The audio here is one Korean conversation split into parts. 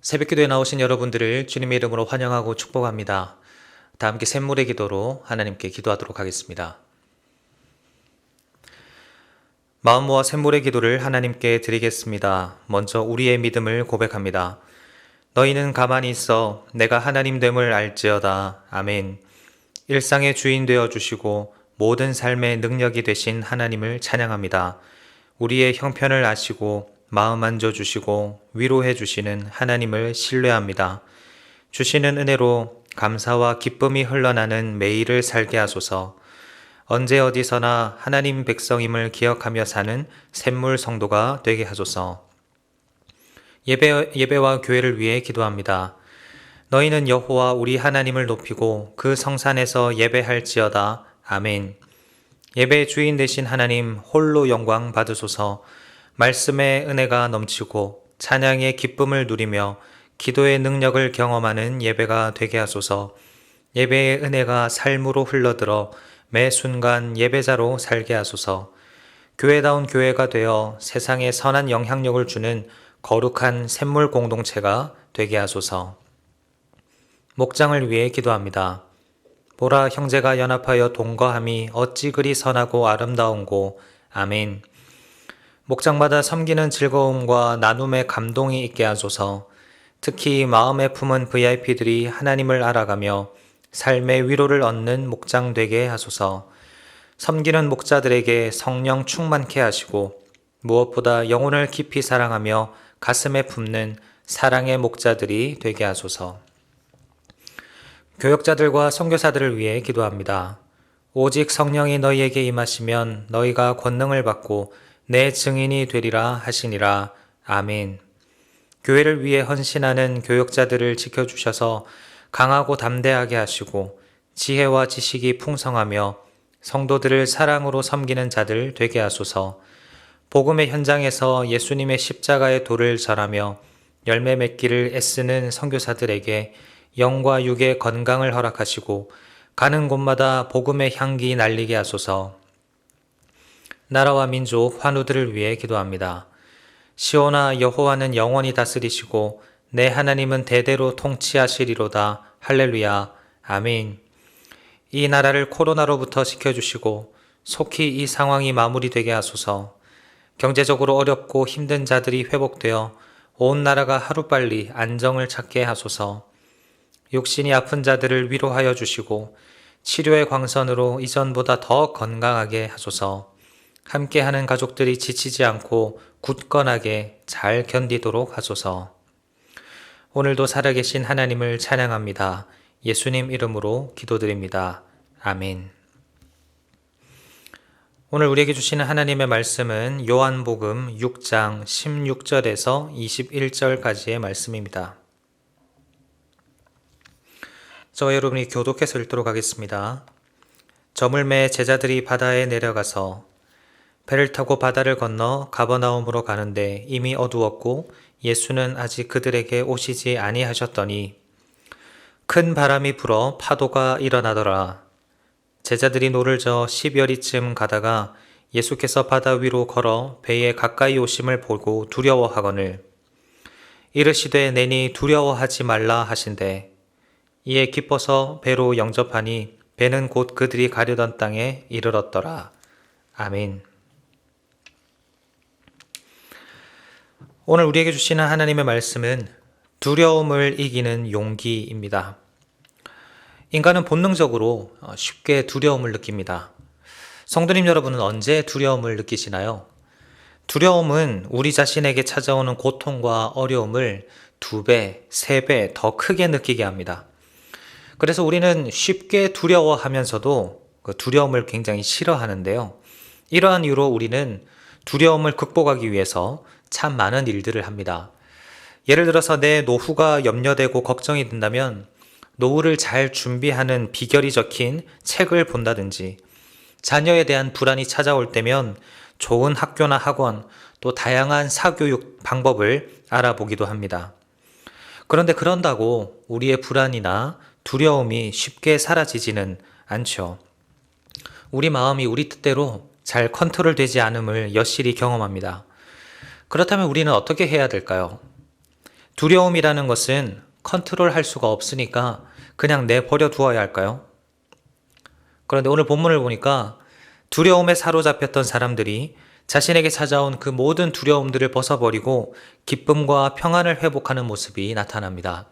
새벽기도에 나오신 여러분들을 주님의 이름으로 환영하고 축복합니다. 다 함께 샘물의 기도로 하나님께 기도하도록 하겠습니다. 마음 모아 샘물의 기도를 하나님께 드리겠습니다. 먼저 우리의 믿음을 고백합니다. 너희는 가만히 있어 내가 하나님 됨을 알지어다. 아멘. 일상의 주인 되어 주시고 모든 삶의 능력이 되신 하나님을 찬양합니다. 우리의 형편을 아시고 마음 만져주시고 위로해 주시는 하나님을 신뢰합니다. 주시는 은혜로 감사와 기쁨이 흘러나는 매일을 살게 하소서. 언제 어디서나 하나님 백성임을 기억하며 사는 샘물 성도가 되게 하소서. 예배와 교회를 위해 기도합니다. 너희는 여호와 우리 하나님을 높이고 그 성산에서 예배할지어다. 아멘. 예배의 주인 되신 하나님 홀로 영광 받으소서. 말씀의 은혜가 넘치고 찬양의 기쁨을 누리며 기도의 능력을 경험하는 예배가 되게 하소서. 예배의 은혜가 삶으로 흘러들어 매 순간 예배자로 살게 하소서. 교회다운 교회가 되어 세상에 선한 영향력을 주는 거룩한 샘물 공동체가 되게 하소서. 목장을 위해 기도합니다. 보라, 형제가 연합하여 동거함이 어찌 그리 선하고 아름다운고. 아멘. 목장마다 섬기는 즐거움과 나눔의 감동이 있게 하소서. 특히 마음에 품은 VIP들이 하나님을 알아가며 삶의 위로를 얻는 목장 되게 하소서. 섬기는 목자들에게 성령 충만케 하시고 무엇보다 영혼을 깊이 사랑하며 가슴에 품는 사랑의 목자들이 되게 하소서. 교역자들과 선교사들을 위해 기도합니다. 오직 성령이 너희에게 임하시면 너희가 권능을 받고 내 증인이 되리라 하시니라. 아멘. 교회를 위해 헌신하는 교역자들을 지켜주셔서 강하고 담대하게 하시고 지혜와 지식이 풍성하며 성도들을 사랑으로 섬기는 자들 되게 하소서. 복음의 현장에서 예수님의 십자가의 도를 전하며 열매 맺기를 애쓰는 선교사들에게 영과 육의 건강을 허락하시고 가는 곳마다 복음의 향기 날리게 하소서. 나라와 민족, 환우들을 위해 기도합니다. 시온아, 여호와는 영원히 다스리시고 내 하나님은 대대로 통치하시리로다. 할렐루야. 아멘. 이 나라를 코로나로부터 지켜주시고 속히 이 상황이 마무리되게 하소서. 경제적으로 어렵고 힘든 자들이 회복되어 온 나라가 하루빨리 안정을 찾게 하소서. 육신이 아픈 자들을 위로하여 주시고 치료의 광선으로 이전보다 더 건강하게 하소서. 함께하는 가족들이 지치지 않고 굳건하게 잘 견디도록 하소서. 오늘도 살아계신 하나님을 찬양합니다. 예수님 이름으로 기도드립니다. 아멘. 오늘 우리에게 주시는 하나님의 말씀은 요한복음 6장 16절에서 21절까지의 말씀입니다. 저와 여러분이 교독해서 읽도록 하겠습니다. 저물매 제자들이 바다에 내려가서 배를 타고 바다를 건너 가버나움으로 가는데 이미 어두웠고 예수는 아직 그들에게 오시지 아니하셨더니 큰 바람이 불어 파도가 일어나더라. 제자들이 노를 저어 10여리쯤 가다가 예수께서 바다 위로 걸어 배에 가까이 오심을 보고 두려워하거늘 이르시되 내니 두려워하지 말라 하신대. 이에 기뻐서 배로 영접하니 배는 곧 그들이 가려던 땅에 이르렀더라. 아멘. 오늘 우리에게 주시는 하나님의 말씀은 두려움을 이기는 용기입니다. 인간은 본능적으로 쉽게 두려움을 느낍니다. 성도님 여러분은 언제 두려움을 느끼시나요? 두려움은 우리 자신에게 찾아오는 고통과 어려움을 2배, 3배 더 크게 느끼게 합니다. 그래서 우리는 쉽게 두려워하면서도 그 두려움을 굉장히 싫어하는데요. 이러한 이유로 우리는 두려움을 극복하기 위해서 참 많은 일들을 합니다. 예를 들어서 내 노후가 염려되고 걱정이 된다면 노후를 잘 준비하는 비결이 적힌 책을 본다든지, 자녀에 대한 불안이 찾아올 때면 좋은 학교나 학원, 또 다양한 사교육 방법을 알아보기도 합니다. 그런데 그런다고 우리의 불안이나 두려움이 쉽게 사라지지는 않죠. 우리 마음이 우리 뜻대로 잘 컨트롤되지 않음을 여실히 경험합니다. 그렇다면 우리는 어떻게 해야 될까요? 두려움이라는 것은 컨트롤할 수가 없으니까 그냥 내버려 두어야 할까요? 그런데 오늘 본문을 보니까 두려움에 사로잡혔던 사람들이 자신에게 찾아온 그 모든 두려움들을 벗어버리고 기쁨과 평안을 회복하는 모습이 나타납니다.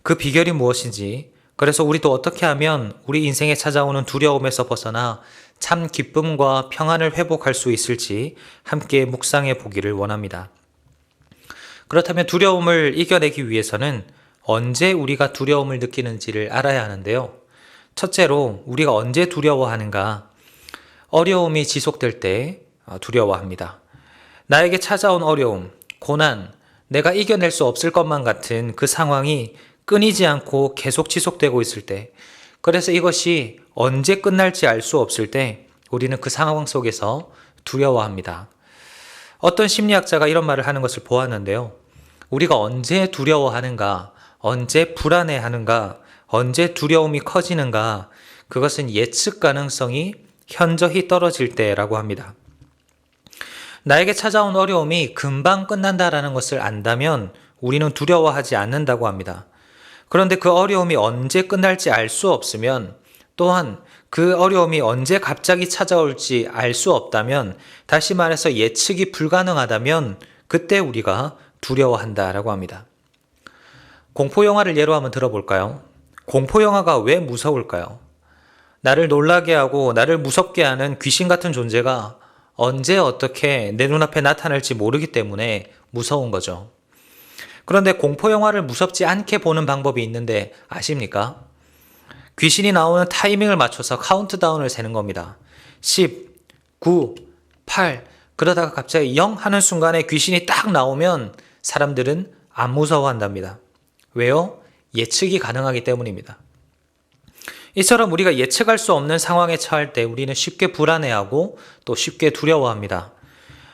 그 비결이 무엇인지, 그래서 우리도 어떻게 하면 우리 인생에 찾아오는 두려움에서 벗어나 참 기쁨과 평안을 회복할 수 있을지 함께 묵상해 보기를 원합니다. 그렇다면 두려움을 이겨내기 위해서는 언제 우리가 두려움을 느끼는지를 알아야 하는데요. 첫째로 우리가 언제 두려워하는가? 어려움이 지속될 때 두려워합니다. 나에게 찾아온 어려움, 고난, 내가 이겨낼 수 없을 것만 같은 그 상황이 끊이지 않고 계속 지속되고 있을 때, 그래서 이것이 언제 끝날지 알 수 없을 때 우리는 그 상황 속에서 두려워합니다. 어떤 심리학자가 이런 말을 하는 것을 보았는데요. 우리가 언제 두려워하는가, 언제 불안해하는가, 언제 두려움이 커지는가, 그것은 예측 가능성이 현저히 떨어질 때라고 합니다. 나에게 찾아온 어려움이 금방 끝난다라는 것을 안다면 우리는 두려워하지 않는다고 합니다. 그런데 그 어려움이 언제 끝날지 알 수 없으면, 또한 그 어려움이 언제 갑자기 찾아올지 알 수 없다면, 다시 말해서 예측이 불가능하다면 그때 우리가 두려워한다라고 합니다. 공포영화를 예로 한번 들어볼까요? 공포영화가 왜 무서울까요? 나를 놀라게 하고 나를 무섭게 하는 귀신 같은 존재가 언제 어떻게 내 눈앞에 나타날지 모르기 때문에 무서운 거죠. 그런데 공포영화를 무섭지 않게 보는 방법이 있는데 아십니까? 귀신이 나오는 타이밍을 맞춰서 카운트다운을 세는 겁니다. 10, 9, 8, 그러다가 갑자기 0 하는 순간에 귀신이 딱 나오면 사람들은 안 무서워한답니다. 왜요? 예측이 가능하기 때문입니다. 이처럼 우리가 예측할 수 없는 상황에 처할 때 우리는 쉽게 불안해하고 또 쉽게 두려워합니다.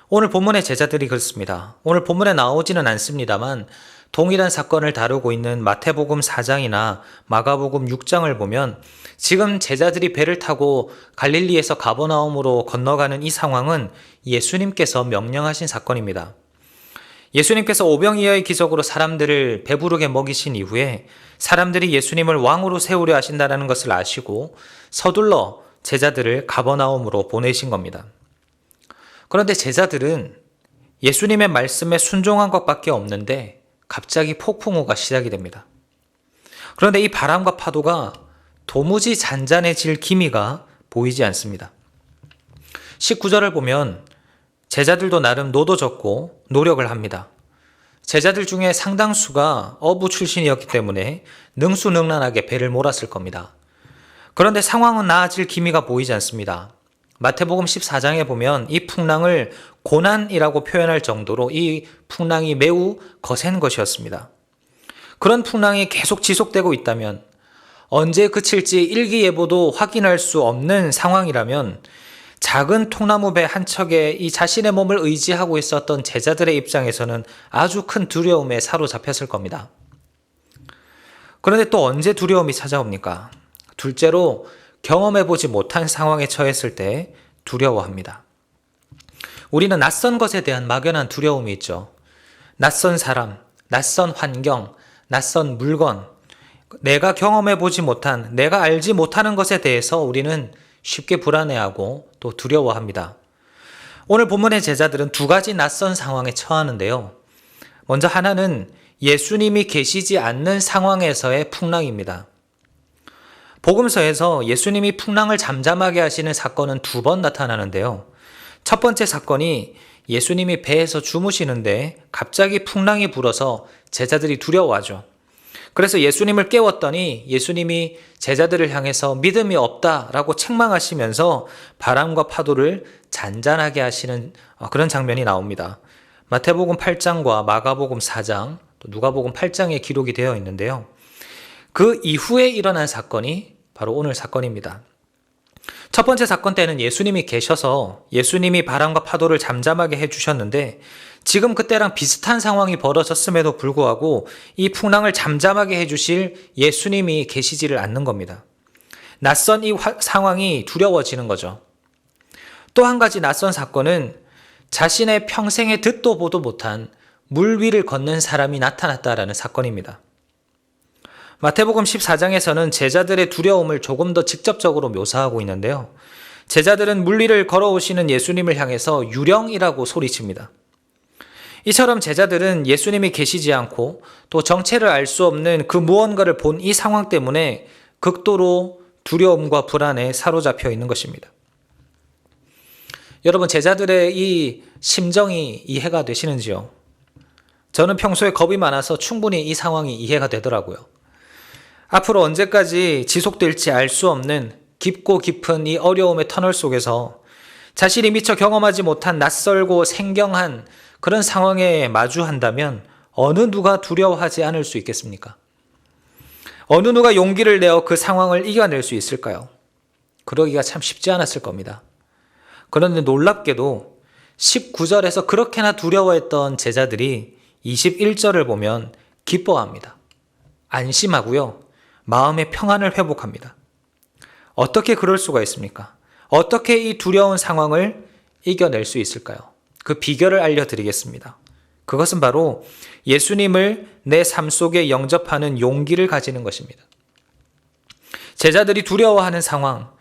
오늘 본문의 제자들이 그렇습니다. 오늘 본문에 나오지는 않습니다만 동일한 사건을 다루고 있는 마태복음 4장이나 마가복음 6장을 보면 지금 제자들이 배를 타고 갈릴리에서 가버나움으로 건너가는 이 상황은 예수님께서 명령하신 사건입니다. 예수님께서 오병이어의 기적으로 사람들을 배부르게 먹이신 이후에 사람들이 예수님을 왕으로 세우려 하신다는 것을 아시고 서둘러 제자들을 가버나움으로 보내신 겁니다. 그런데 제자들은 예수님의 말씀에 순종한 것밖에 없는데 갑자기 폭풍우가 시작이 됩니다. 그런데 이 바람과 파도가 도무지 잔잔해질 기미가 보이지 않습니다. 19절을 보면 제자들도 나름 노도졌고 노력을 합니다. 제자들 중에 상당수가 어부 출신이었기 때문에 능수능란하게 배를 몰았을 겁니다. 그런데 상황은 나아질 기미가 보이지 않습니다. 마태복음 14장에 보면 이 풍랑을 고난이라고 표현할 정도로 이 풍랑이 매우 거센 것이었습니다. 그런 풍랑이 계속 지속되고 있다면, 언제 그칠지 일기예보도 확인할 수 없는 상황이라면 작은 통나무 배 한 척에 이 자신의 몸을 의지하고 있었던 제자들의 입장에서는 아주 큰 두려움에 사로잡혔을 겁니다. 그런데 또 언제 두려움이 찾아옵니까? 둘째로 경험해보지 못한 상황에 처했을 때 두려워합니다. 우리는 낯선 것에 대한 막연한 두려움이 있죠. 낯선 사람, 낯선 환경, 낯선 물건, 내가 경험해보지 못한, 내가 알지 못하는 것에 대해서 우리는 쉽게 불안해하고 또 두려워합니다. 오늘 본문의 제자들은 두 가지 낯선 상황에 처하는데요. 먼저 하나는 예수님이 계시지 않는 상황에서의 풍랑입니다. 복음서에서 예수님이 풍랑을 잠잠하게 하시는 사건은 2번 나타나는데요. 첫 번째 사건이 예수님이 배에서 주무시는데 갑자기 풍랑이 불어서 제자들이 두려워하죠. 그래서 예수님을 깨웠더니 예수님이 제자들을 향해서 믿음이 없다라고 책망하시면서 바람과 파도를 잔잔하게 하시는 그런 장면이 나옵니다. 마태복음 8장과 마가복음 4장, 또 누가복음 8장에 기록이 되어 있는데요. 그 이후에 일어난 사건이 바로 오늘 사건입니다. 첫 번째 사건 때는 예수님이 계셔서 예수님이 바람과 파도를 잠잠하게 해주셨는데, 지금 그때랑 비슷한 상황이 벌어졌음에도 불구하고 이 풍랑을 잠잠하게 해주실 예수님이 계시지를 않는 겁니다. 낯선 이 상황이 두려워지는 거죠. 또 한 가지 낯선 사건은 자신의 평생에 듣도 보도 못한 물 위를 걷는 사람이 나타났다라는 사건입니다. 마태복음 14장에서는 제자들의 두려움을 조금 더 직접적으로 묘사하고 있는데요. 제자들은 물 위를 걸어오시는 예수님을 향해서 유령이라고 소리칩니다. 이처럼 제자들은 예수님이 계시지 않고 또 정체를 알 수 없는 그 무언가를 본 이 상황 때문에 극도로 두려움과 불안에 사로잡혀 있는 것입니다. 여러분, 제자들의 이 심정이 이해가 되시는지요? 저는 평소에 겁이 많아서 충분히 이 상황이 이해가 되더라고요. 앞으로 언제까지 지속될지 알 수 없는 깊고 깊은 이 어려움의 터널 속에서 자신이 미처 경험하지 못한 낯설고 생경한 그런 상황에 마주한다면 어느 누가 두려워하지 않을 수 있겠습니까? 어느 누가 용기를 내어 그 상황을 이겨낼 수 있을까요? 그러기가 참 쉽지 않았을 겁니다. 그런데 놀랍게도 19절에서 그렇게나 두려워했던 제자들이 21절을 보면 기뻐합니다. 안심하고요. 마음의 평안을 회복합니다. 어떻게 그럴 수가 있습니까? 어떻게 이 두려운 상황을 이겨낼 수 있을까요? 그 비결을 알려드리겠습니다. 그것은 바로 예수님을 내 삶 속에 영접하는 용기를 가지는 것입니다. 제자들이 두려워하는 상황,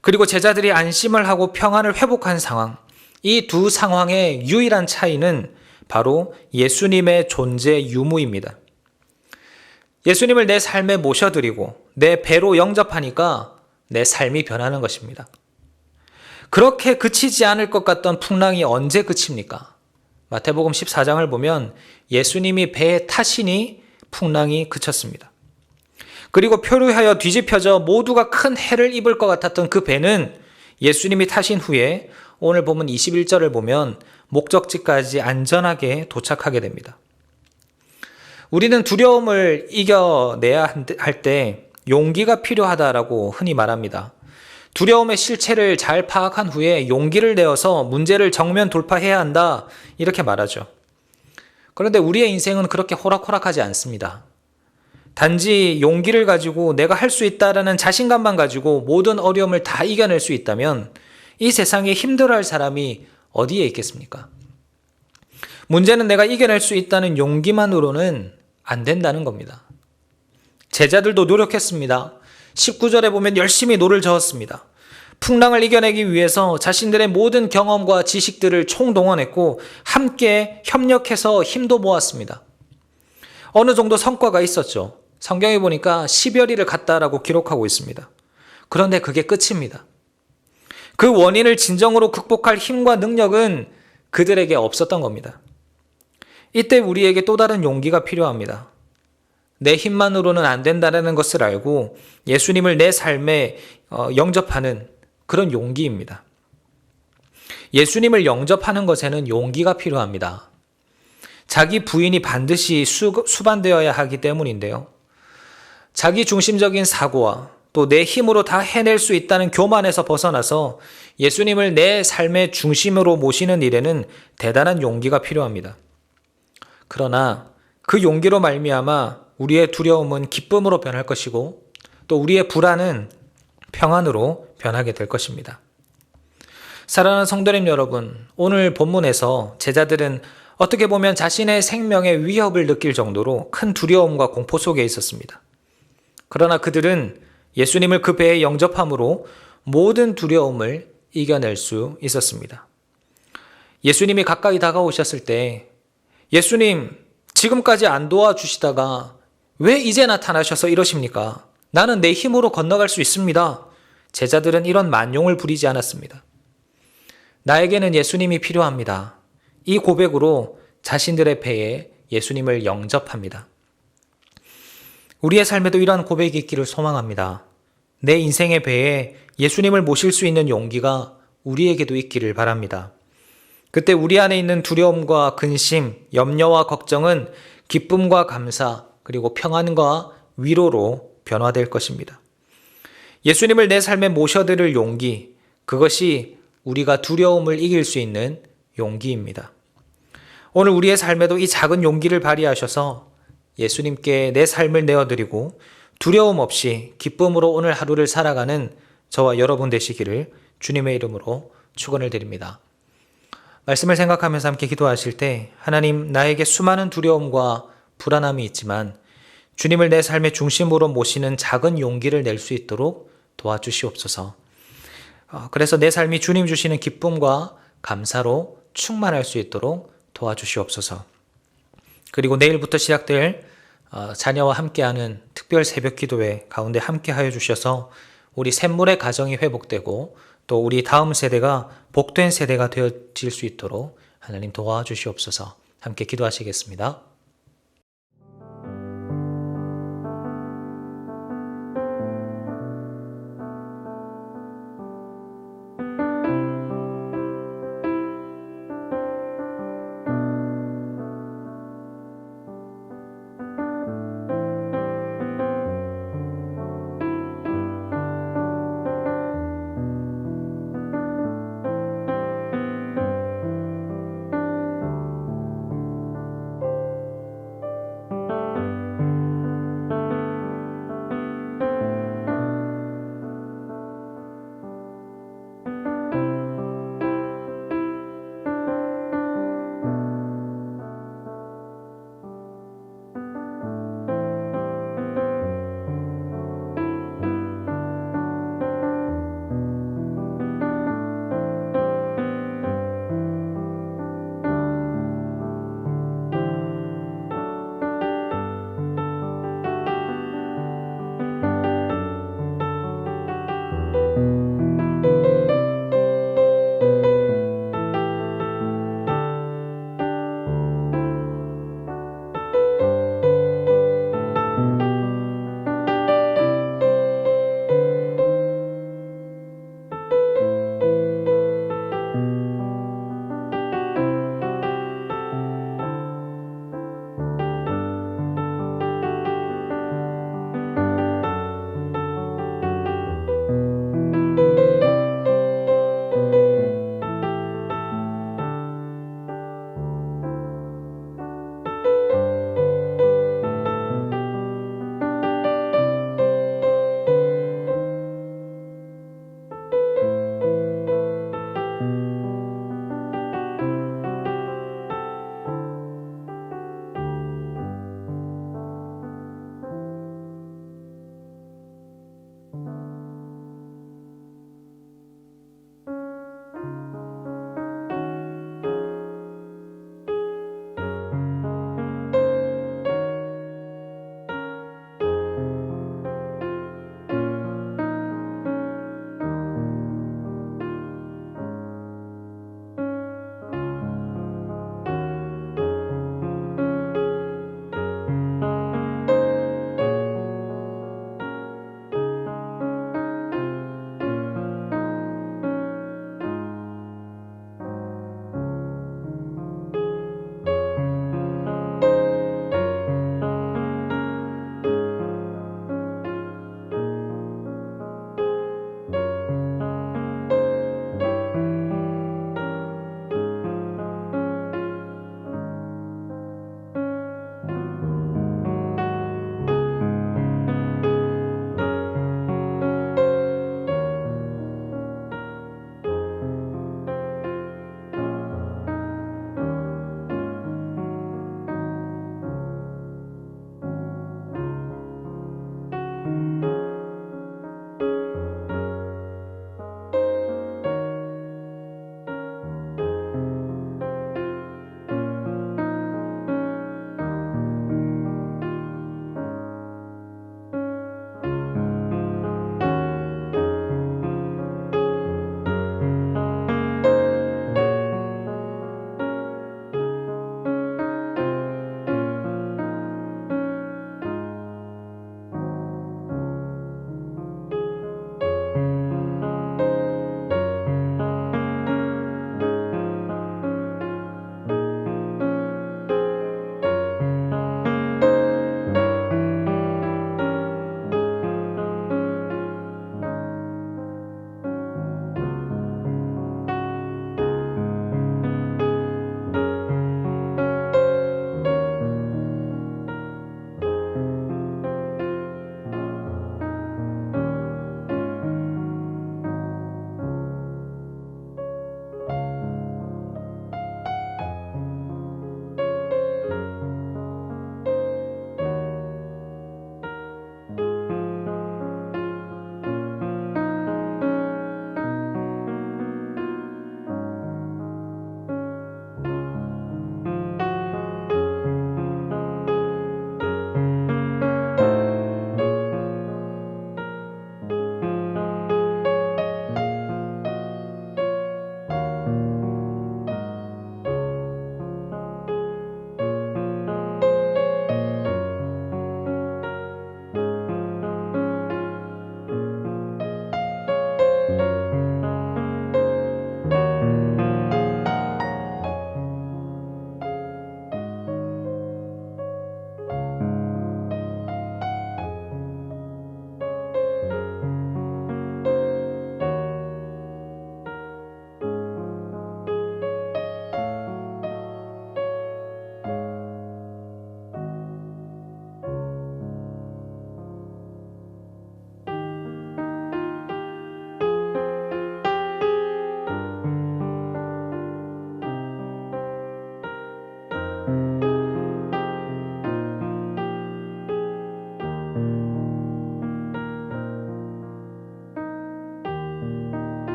그리고 제자들이 안심을 하고 평안을 회복한 상황, 이 두 상황의 유일한 차이는 바로 예수님의 존재 유무입니다. 예수님을 내 삶에 모셔드리고 내 배로 영접하니까 내 삶이 변하는 것입니다. 그렇게 그치지 않을 것 같던 풍랑이 언제 그칩니까? 마태복음 14장을 보면 예수님이 배에 타시니 풍랑이 그쳤습니다. 그리고 표류하여 뒤집혀져 모두가 큰 해를 입을 것 같았던 그 배는 예수님이 타신 후에 오늘 보면 21절을 보면 목적지까지 안전하게 도착하게 됩니다. 우리는 두려움을 이겨내야 할 때 용기가 필요하다라고 흔히 말합니다. 두려움의 실체를 잘 파악한 후에 용기를 내어서 문제를 정면 돌파해야 한다, 이렇게 말하죠. 그런데 우리의 인생은 그렇게 호락호락하지 않습니다. 단지 용기를 가지고 내가 할 수 있다라는 자신감만 가지고 모든 어려움을 다 이겨낼 수 있다면 이 세상에 힘들어할 사람이 어디에 있겠습니까? 문제는 내가 이겨낼 수 있다는 용기만으로는 안 된다는 겁니다. 제자들도 노력했습니다. 19절에 보면 열심히 노를 저었습니다. 풍랑을 이겨내기 위해서 자신들의 모든 경험과 지식들을 총동원했고 함께 협력해서 힘도 모았습니다. 어느 정도 성과가 있었죠. 성경에 보니까 10여리를 갔다라고 기록하고 있습니다. 그런데 그게 끝입니다. 그 원인을 진정으로 극복할 힘과 능력은 그들에게 없었던 겁니다. 이때 우리에게 또 다른 용기가 필요합니다. 내 힘만으로는 안 된다는 것을 알고 예수님을 내 삶에 영접하는 그런 용기입니다. 예수님을 영접하는 것에는 용기가 필요합니다. 자기 부인이 반드시 수반되어야 하기 때문인데요. 자기 중심적인 사고와 또 내 힘으로 다 해낼 수 있다는 교만에서 벗어나서 예수님을 내 삶의 중심으로 모시는 일에는 대단한 용기가 필요합니다. 그러나 그 용기로 말미암아 우리의 두려움은 기쁨으로 변할 것이고 또 우리의 불안은 평안으로 변하게 될 것입니다. 사랑하는 성도님 여러분, 오늘 본문에서 제자들은 어떻게 보면 자신의 생명에 위협을 느낄 정도로 큰 두려움과 공포 속에 있었습니다. 그러나 그들은 예수님을 그 배에 영접함으로 모든 두려움을 이겨낼 수 있었습니다. 예수님이 가까이 다가오셨을 때 예수님, 지금까지 안 도와주시다가 왜 이제 나타나셔서 이러십니까? 나는 내 힘으로 건너갈 수 있습니다. 제자들은 이런 만용을 부리지 않았습니다. 나에게는 예수님이 필요합니다. 이 고백으로 자신들의 배에 예수님을 영접합니다. 우리의 삶에도 이러한 고백이 있기를 소망합니다. 내 인생의 배에 예수님을 모실 수 있는 용기가 우리에게도 있기를 바랍니다. 그때 우리 안에 있는 두려움과 근심, 염려와 걱정은 기쁨과 감사, 그리고 평안과 위로로 변화될 것입니다. 예수님을 내 삶에 모셔드릴 용기, 그것이 우리가 두려움을 이길 수 있는 용기입니다. 오늘 우리의 삶에도 이 작은 용기를 발휘하셔서 예수님께 내 삶을 내어드리고 두려움 없이 기쁨으로 오늘 하루를 살아가는 저와 여러분 되시기를 주님의 이름으로 축원을 드립니다. 말씀을 생각하면서 함께 기도하실 때 하나님 나에게 수많은 두려움과 불안함이 있지만 주님을 내 삶의 중심으로 모시는 작은 용기를 낼 수 있도록 도와주시옵소서. 그래서 내 삶이 주님 주시는 기쁨과 감사로 충만할 수 있도록 도와주시옵소서. 그리고 내일부터 시작될 자녀와 함께하는 특별 새벽 기도회 가운데 함께하여 주셔서 우리 샘물의 가정이 회복되고 또 우리 다음 세대가 복된 세대가 되어질 수 있도록 하나님 도와주시옵소서. 함께 기도하시겠습니다.